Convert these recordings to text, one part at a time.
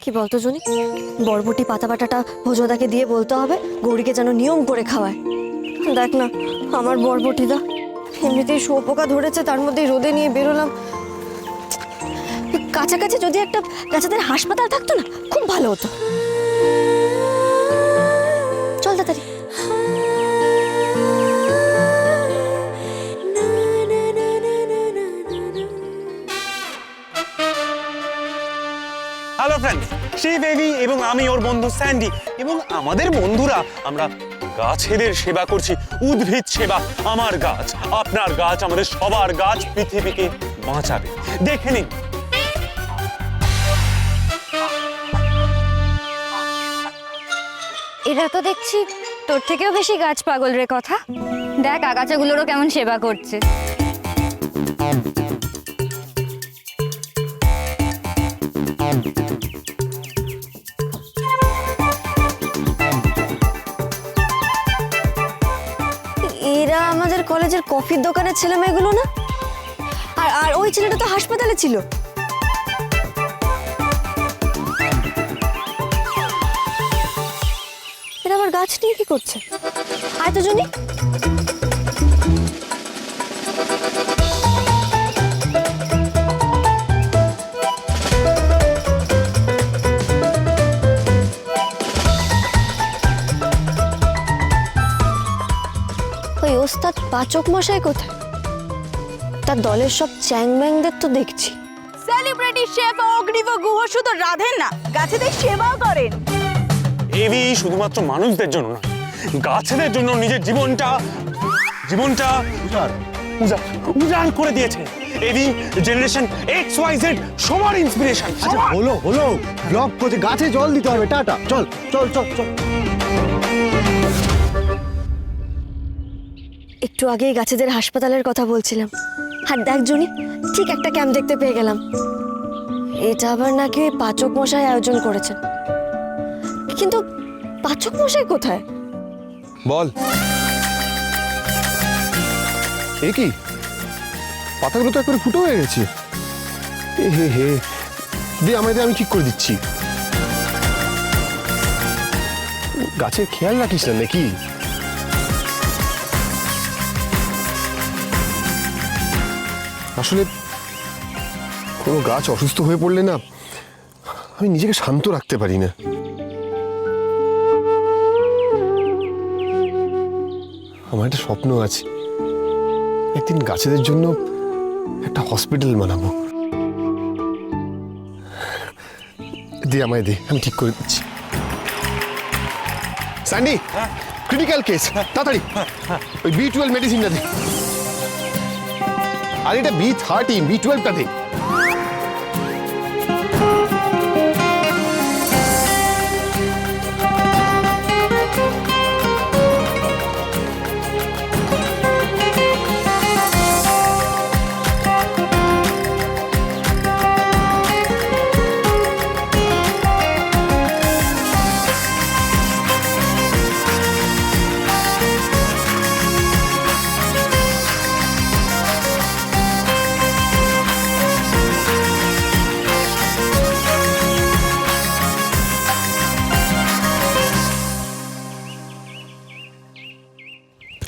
কি বলতো জনি, বরবটি পাতা বাটাটা ভোজদাকে দিয়ে বলতে হবে গৌরীকে যেন নিয়ম করে খাওয়ায়। দেখ না আমার বরবটিদা এমনিতেই শুয়োপোকা ধরেছে, তার মধ্যে রোদে নিয়ে বেরোলাম। কাছাকাছি যদি একটা গাছেদের হাসপাতাল থাকতো না, খুব ভালো হতো। চল তাড়াতাড়ি। হ্যালো ফ্রেন্ডস, সেই বেবি এবং আমি ওর বন্ধু স্যান্ডি এবং আমাদের বন্ধুরা আমরা গাছেদের সেবা করছি। উদ্ভিদ সেবা। আমার গাছ, আপনার গাছ, আমাদের সবার গাছ পৃথিবীকে বাঁচাবে। দেখে নিন। এরা তো দেখছি তোর থেকেও বেশি গাছ পাগল রে কথা। দেখ আগাছাগুলোরও কেমন সেবা করছে। এরা আমাদের কলেজের কফির দোকানের ছেলে মেয়েগুলো না? আর আর ওই ছেলেটা তো হাসপাতালে ছিল। এরা আবার গাছ নিয়ে কি করছে? আয় তো জনি। ওই ওস্তাদ পাচক মশাই কোথায়? তার দলের সব চ্যাংম্যাংদের তো দেখছি। সেলিব্রিটি শেফ অগ্নিব গুহ শুধু রাধেন না, গাছেদের সেবাও করেন। এভি শুধুমাত্র মানুষদের জন্য নয়, গাছেদের জন্য নিজের জীবনটা উজাড় করে দিয়েছে। এভি জেনারেশন XYZ সবার ইন্সপিরেশন। আচ্ছা হলো ব্লগ করতে, গাছে জল দিতে হবে। টাটা, চল চল চল চল। একটু আগেই গাছেদের হাসপাতালের কথা বলছিলাম। আর দেখ জনি, ঠিক একটা ক্যাম্প দেখতে পেয়ে গেলাম। এটা আবার নাকি ওই পাচক মশাই আয়োজন করেছেন। কিন্তু পাচক মশাই কোথায়? বল। এ কি, পাতাগুলো তো একবারে ফুটো হয়ে গেছে। এ হে হে, দে আমাদের, আমি ঠিক করে দিচ্ছি। গাছের খেয়াল রাখিস না নাকি? আসলে কোনো গাছ অসুস্থ হয়ে পড়লে না, আমি নিজেকে শান্ত রাখতে পারি না। আমার একটা স্বপ্ন আছে, একদিন গাছেদের জন্য একটা হসপিটাল বানাবো। দে আমায় দে, আমি ঠিক করে দিচ্ছি। স্যান্ডি, ক্রিটিক্যাল কেস, তাড়াতাড়ি ওই B12 মেডিসিনটা দে। আর এটা B13, B12টা দে।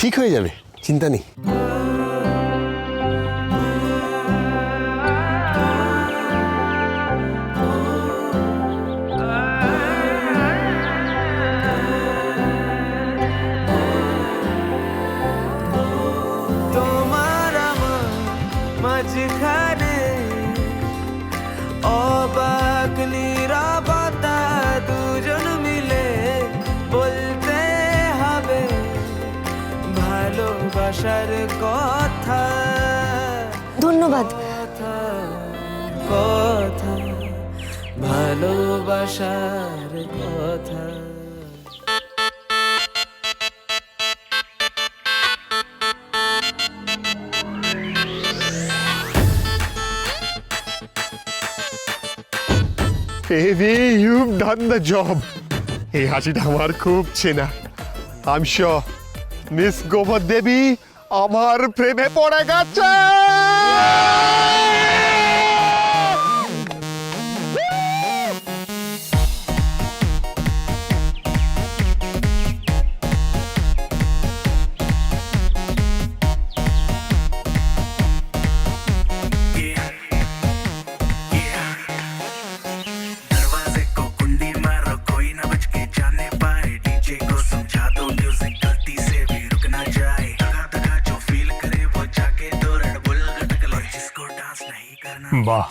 ঠিক হয়ে যাবে, চিন্তা নেই। তোমার আমার মাঝখানে অবাক নীরবতা, দুজন মিলে বলতে হবে ভালোবাসার কথা। ধন্যবাদ। কথা ভালোবাসার কথা। Baby, you've done the job. এই হাসিটা আমার খুব চেনা। I'm sure মিস গোবর দেবী আমার প্রেমে পড়ে গেছে। বাহ,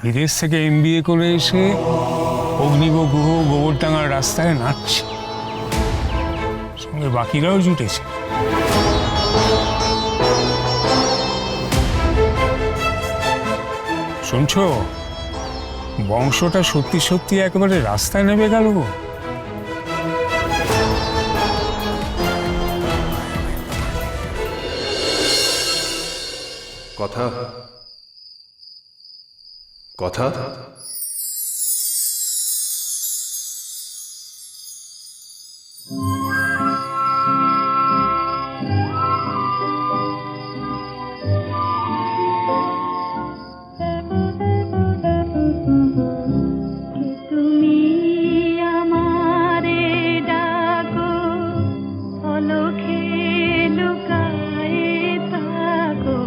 বিদেশ থেকে MBA করে এসে অগ্নিব গুহ গোবরডাঙ্গার রাস্তায় নাচছে, সঙ্গে বাকিরাও জুটেছে। শুনছো, বংশটা সত্যি সত্যি একেবারে রাস্তায় নেমে গেল গো। কথা কথা তুমি আমারে ডাকো, অলখে লুকায়ে থাকো,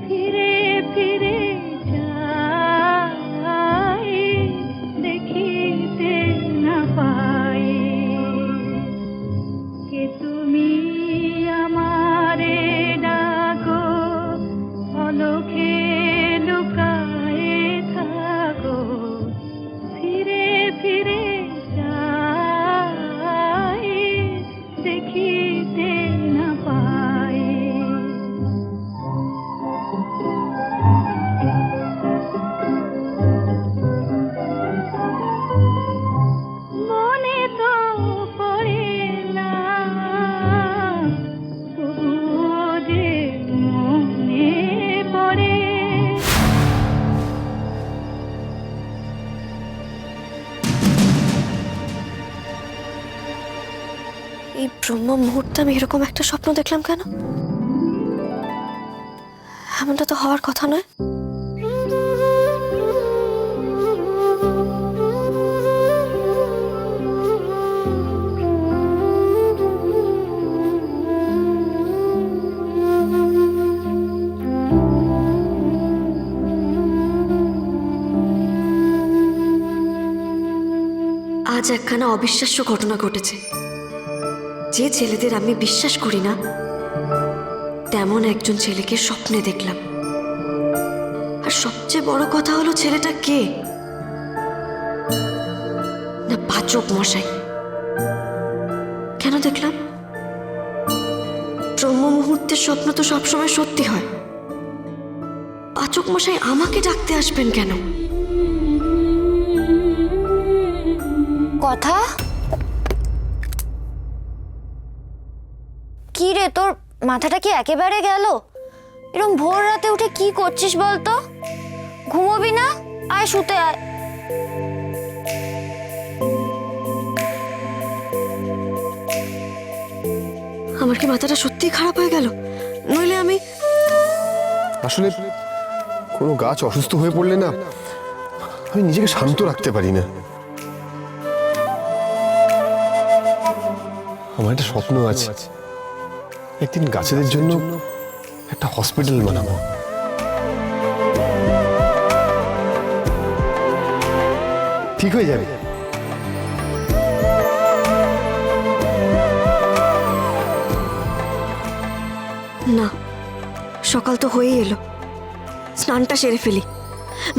ফিরে ফিরে যাই, দেখিতে না পাই। কে তুমি আমারে ডাকো, অলখে লুকায়ে থাকো, ফিরে ফিরে যাই, দেখিতে না পাই। মনে তো পড়ে না, তবুও যে মনে পড়ে। এই ব্রহ্ম মুহূর্তে আমি এরকম একটা স্বপ্ন দেখলাম কেন? এমনটা তো হওয়ার কথা নয়। আজ একখানা অবিশ্বাস্য ঘটনা ঘটেছে। যে ছেলেদের আমি বিশ্বাস করি না, তেমন একজন ছেলেকে স্বপ্নে দেখলাম। আর সবচেয়ে বড় কথা হলো, ছেলেটা কে? না, পাচক মশাই। কেন দেখলাম? ব্রহ্ম মুহূর্তের স্বপ্ন তো সবসময় সত্যি হয়। পাচক মশাই আমাকে ডাকতে আসবেন কেন? কথা কি রে, তোর মাথাটা কি একেবারে গেল? এরকম ভোর রাতে উঠে কি করছিস বলতো? ঘুমোবি না? আয় শুতে আয়। আমার কি মাথাটা সত্যি খারাপ হয়ে গেল? নইলে আমি আসলে কোনো গাছ অসুস্থ হয়ে পড়লে না, আমি নিজেকে শান্ত রাখতে পারি না। আমার একটা স্বপ্ন আছে, একদিন গাছেদের জন্য একটা হসপিটাল বানাবো। ঠিক হয়ে যাবে। না, সকাল তো হয়েই এলো। স্নানটা সেরে ফেলি,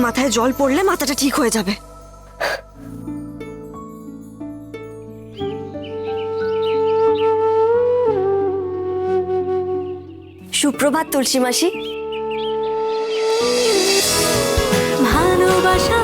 মাথায় জল পড়লে মাথাটা ঠিক হয়ে যাবে। সুপ্রভাত তুলসী মাসি। ভালোবাসা